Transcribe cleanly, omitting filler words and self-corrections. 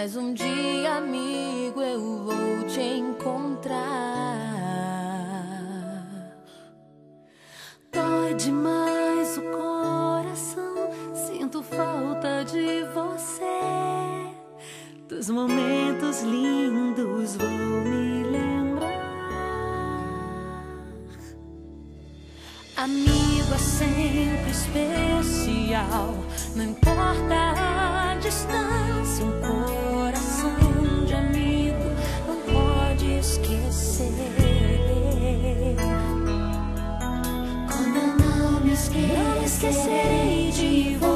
mas um dia, amigo, eu vou te encontrar. Dói demais o coração, sinto falta de você. Dos momentos lindos vou me lembrar. Amigo é sempre especial, não importa a distância, um coração de amigo não pode esquecer. Quando eu não me esquecerei de você.